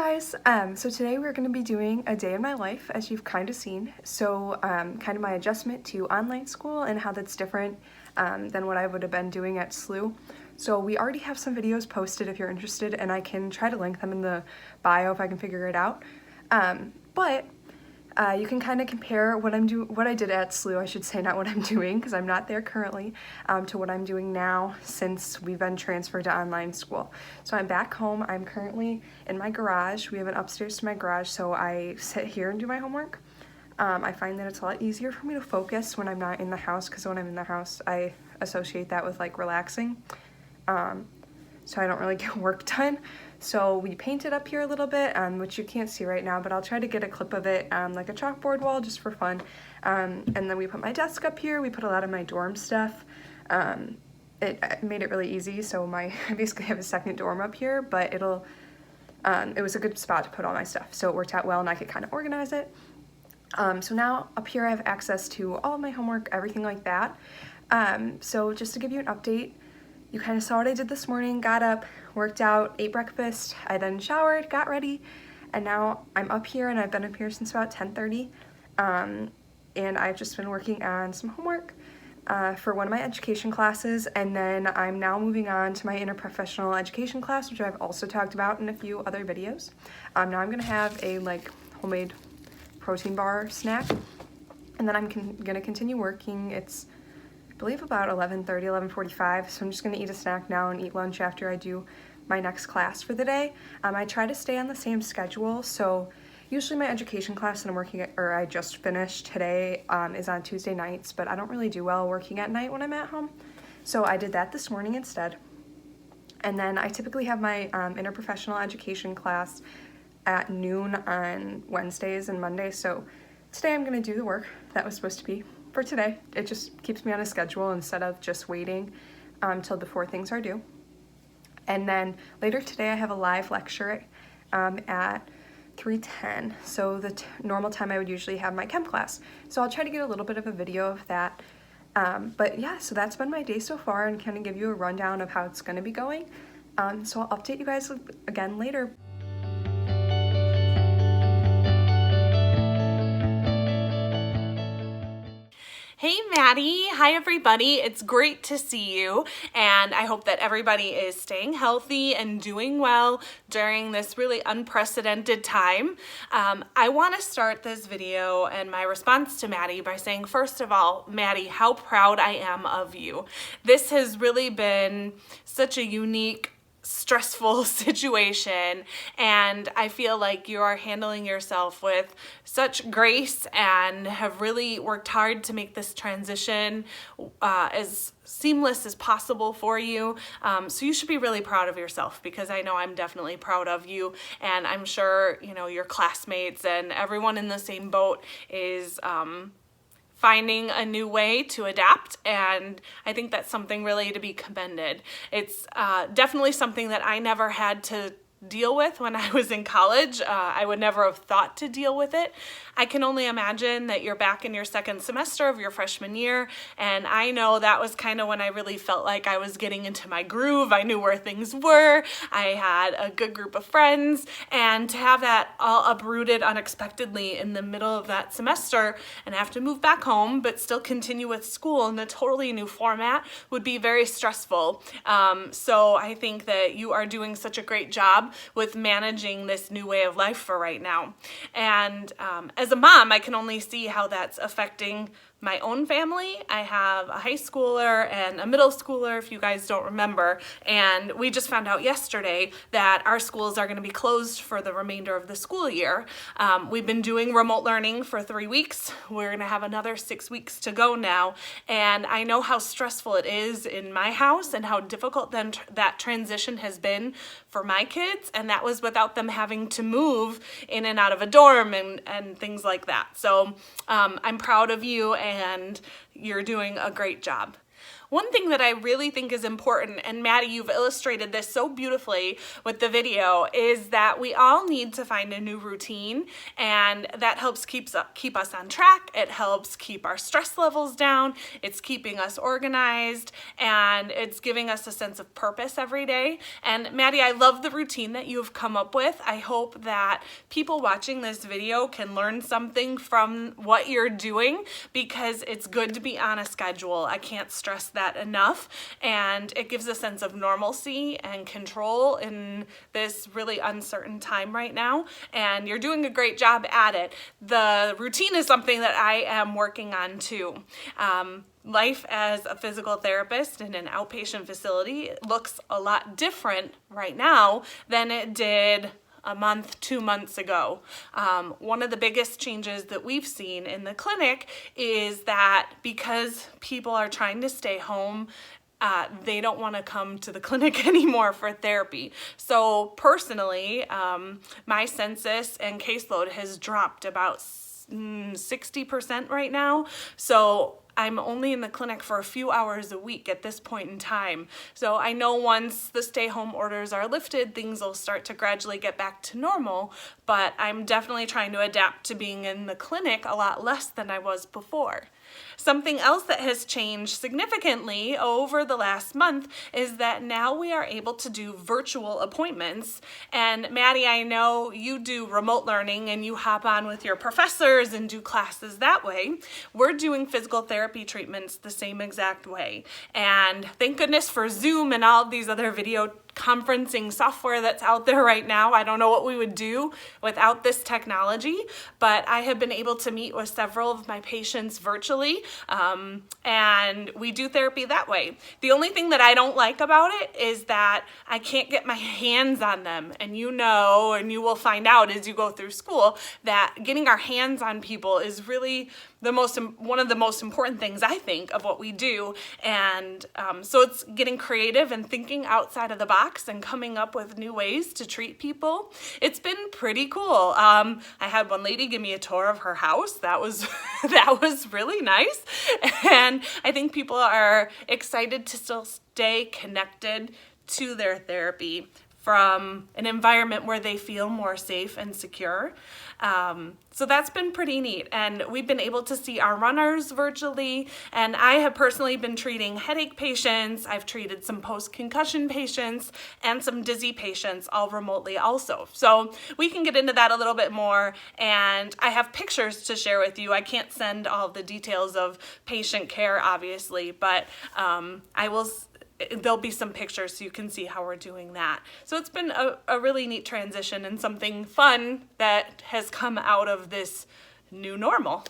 guys, so today we're going to be doing a day in my life, as you've kind of seen. So kind of my adjustment to online school and how that's different than what I would have been doing at SLU. So we already have some videos posted if you're interested, and I can try to link them in the bio if I can figure it out. But you can kind of compare what I did at SLU, I should say, not what I'm doing, because I'm not there currently, to what I'm doing now since we've been transferred to online school. So I'm back home. I'm currently in my garage. We have an upstairs to my garage, so I sit here and do my homework. I find that it's a lot easier for me to focus when I'm not in the house, because when I'm in the house, I associate that with like relaxing. So I don't really get work done. So we painted up here a little bit, which you can't see right now, but I'll try to get a clip of it, like a chalkboard wall, just for fun. And then we put my desk up here. We put a lot of my dorm stuff. It made it really easy. So I basically have a second dorm up here, but it was a good spot to put all my stuff. So it worked out well, and I could kind of organize it. So now up here I have access to all of my homework, everything like that. So just to give you an update, you kind of saw what I did this morning. Got up, worked out, ate breakfast. I then showered, got ready, and now I'm up here, and I've been up here since about 10:30. And I've just been working on some homework for one of my education classes, and then I'm now moving on to my interprofessional education class, which I've also talked about in a few other videos. Now I'm gonna have a homemade protein bar snack, and then I'm gonna continue working. It's I believe about 11:30, 11:45, so I'm just going to eat a snack now and eat lunch after I do my next class for the day. I try to stay on the same schedule, so usually my education class that I'm working at, or I just finished today, is on Tuesday nights, but I don't really do well working at night when I'm at home, so I did that this morning instead. And then I typically have my interprofessional education class at noon on Wednesdays and Mondays, so today I'm going to do the work that was supposed to be for today. It just keeps me on a schedule instead of just waiting till before things are due. And then later today I have a live lecture at 3:10, so the normal time I would usually have my chem class. So I'll try to get a little bit of a video of that. But yeah, so that's been my day so far, and kind of give you a rundown of how it's going to be going. So I'll update you guys again later. Hey Maddie, hi everybody. It's great to see you, and I hope that everybody is staying healthy and doing well during this really unprecedented time. I want to start this video and my response to Maddie by saying, first of all, Maddie, how proud I am of you. This has really been such a unique, stressful situation, and I feel like you are handling yourself with such grace and have really worked hard to make this transition as seamless as possible for you. So you should be really proud of yourself, because I know I'm definitely proud of you, and I'm sure your classmates and everyone in the same boat is finding a new way to adapt, and I think that's something really to be commended. It's definitely something that I never had to deal with when I was in college. I would never have thought to deal with it. I can only imagine that you're back in your second semester of your freshman year, and I know that was kind of when I really felt like I was getting into my groove. I knew where things were. I had a good group of friends, and to have that all uprooted unexpectedly in the middle of that semester and have to move back home but still continue with school in a totally new format would be very stressful. So I think that you are doing such a great job with managing this new way of life for right now. And as a mom, I can only see how that's affecting my own family. I have a high schooler and a middle schooler, if you guys don't remember, and we just found out yesterday that our schools are going to be closed for the remainder of the school year. We've been doing remote learning for 3 weeks. We're going to have another 6 weeks to go now, and I know how stressful it is in my house and how difficult then that transition has been for my kids, and that was without them having to move in and out of a dorm and things like that. So I'm proud of you, and you're doing a great job. One thing that I really think is important, and Maddie, you've illustrated this so beautifully with the video, is that we all need to find a new routine, and that helps keep us on track. It helps keep our stress levels down. It's keeping us organized, and it's giving us a sense of purpose every day. And Maddie, I love the routine that you've come up with. I hope that people watching this video can learn something from what you're doing, because it's good to be on a schedule. I can't stress that enough, and it gives a sense of normalcy and control in this really uncertain time right now, and you're doing a great job at it. The routine is something that I am working on too. Life as a physical therapist in an outpatient facility looks a lot different right now than it did a month, 2 months ago. One of the biggest changes that we've seen in the clinic is that because people are trying to stay home, they don't want to come to the clinic anymore for therapy. So personally, my census and caseload has dropped about 60% right now. So I'm only in the clinic for a few hours a week at this point in time. So I know once the stay-home orders are lifted, things will start to gradually get back to normal, but I'm definitely trying to adapt to being in the clinic a lot less than I was before. Something else that has changed significantly over the last month is that now we are able to do virtual appointments. And Maddie, I know you do remote learning and you hop on with your professors and do classes that way. We're doing physical therapy treatments the same exact way. And thank goodness for Zoom and all of these other video conferencing software that's out there right now. I don't know what we would do without this technology, but I have been able to meet with several of my patients virtually, and we do therapy that way. The only thing that I don't like about it is that I can't get my hands on them, and you know, and you will find out as you go through school, that getting our hands on people is really one of the most important things, I think, of what we do. And so it's getting creative and thinking outside of the box and coming up with new ways to treat people. It's been pretty cool. I had one lady give me a tour of her house. That was that was really nice. And I think people are excited to still stay connected to their therapy from an environment where they feel more safe and secure. So that's been pretty neat. And we've been able to see our runners virtually. And I have personally been treating headache patients. I've treated some post-concussion patients and some dizzy patients all remotely also. So we can get into that a little bit more. And I have pictures to share with you. I can't send all the details of patient care, obviously, but there'll be some pictures so you can see how we're doing that. So it's been a really neat transition and something fun that has come out of this new normal.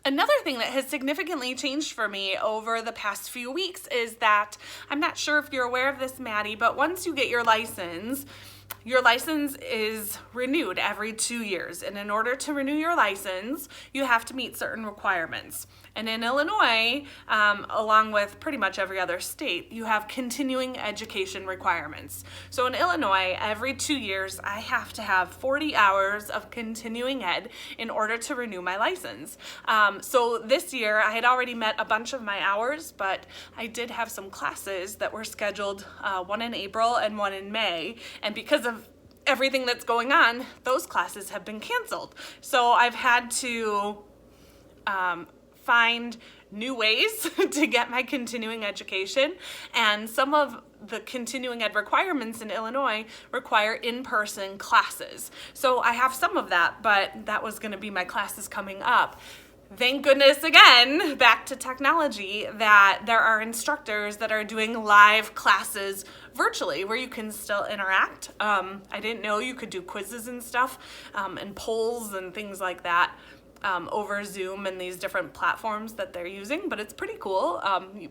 Another thing that has significantly changed for me over the past few weeks is that, I'm not sure if you're aware of this, Maddie, but once you get your license is renewed every 2 years. And in order to renew your license, you have to meet certain requirements. And in Illinois, along with pretty much every other state, you have continuing education requirements. So in Illinois, every 2 years, I have to have 40 hours of continuing ed in order to renew my license. So this year, I had already met a bunch of my hours, but I did have some classes that were scheduled, one in April and one in May. And because of everything that's going on, those classes have been canceled. So I've had to find new ways to get my continuing education, and some of the continuing ed requirements in Illinois require in-person classes. So I have some of that, but that was going to be my classes coming up. Thank goodness, again, back to technology, that there are instructors that are doing live classes virtually where you can still interact. I didn't know you could do quizzes and stuff, and polls and things like that over Zoom and these different platforms that they're using, but it's pretty cool.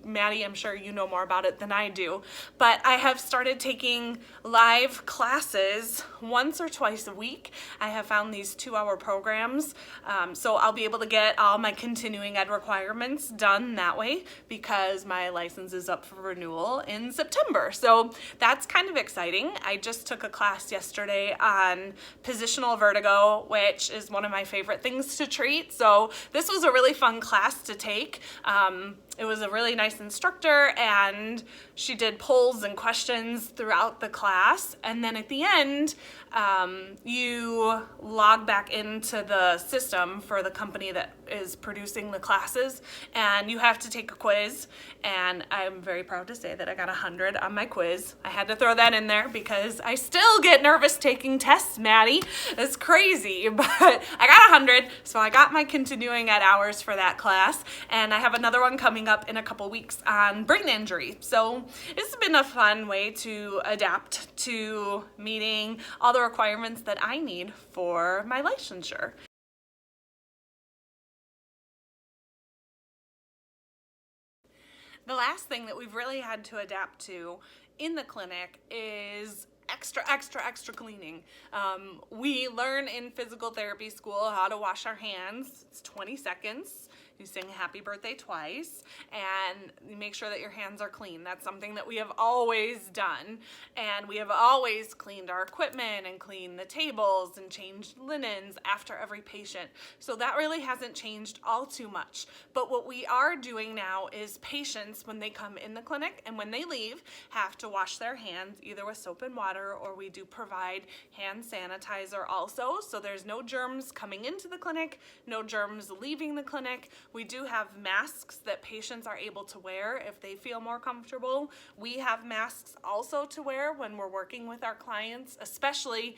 Maddie, I'm sure you know more about it than I do, but I have started taking live classes once or twice a week. I have found these 2-hour programs, so I'll be able to get all my continuing ed requirements done that way because my license is up for renewal in September. So that's kind of exciting. I just took a class yesterday on positional vertigo, which is one of my favorite things to treat. So this was a really fun class to take. It was a really nice instructor, and she did polls and questions throughout the class. And then at the end, you log back into the system for the company that is producing the classes, and you have to take a quiz. And I'm very proud to say that I got 100 on my quiz. I had to throw that in there because I still get nervous taking tests, Maddie. It's crazy, but I got 100, so I got my continuing ed hours for that class, and I have another one coming up in a couple weeks on brain injury. So it's been a fun way to adapt to meeting all the requirements that I need for my licensure. The last thing that we've really had to adapt to in the clinic is extra cleaning. We learn in physical therapy school how to wash our hands. It's 20 seconds. You sing happy birthday twice, and you make sure that your hands are clean. That's something that we have always done, and we have always cleaned our equipment and cleaned the tables and changed linens after every patient. So that really hasn't changed all too much. But what we are doing now is patients, when they come in the clinic and when they leave, have to wash their hands either with soap and water, or we do provide hand sanitizer also. So there's no germs coming into the clinic, no germs leaving the clinic. We do have masks that patients are able to wear if they feel more comfortable. We have masks also to wear when we're working with our clients, especially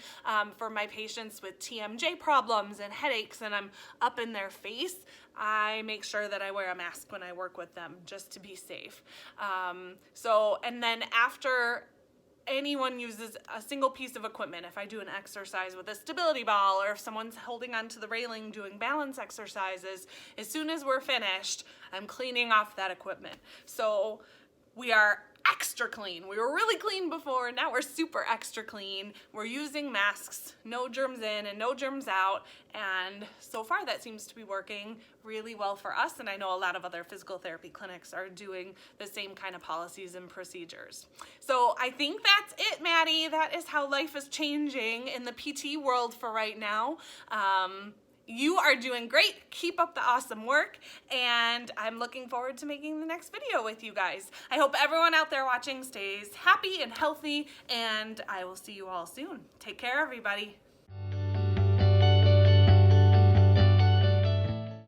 for my patients with TMJ problems and headaches, and I'm up in their face. I make sure that I wear a mask when I work with them just to be safe. And then after anyone uses a single piece of equipment, if I do an exercise with a stability ball, or if someone's holding onto the railing doing balance exercises, as soon as we're finished, I'm cleaning off that equipment. So we are extra clean. We were really clean before, now we're super extra clean. We're using masks, no germs in and no germs out, and so far that seems to be working really well for us, and I know a lot of other physical therapy clinics are doing the same kind of policies and procedures. So I think that's it, Maddie. That is how life is changing in the PT world for right now. You are doing great. Keep up the awesome work, and I'm looking forward to making the next video with you guys. I hope everyone out there watching stays happy and healthy, and I will see you all soon. Take care, everybody.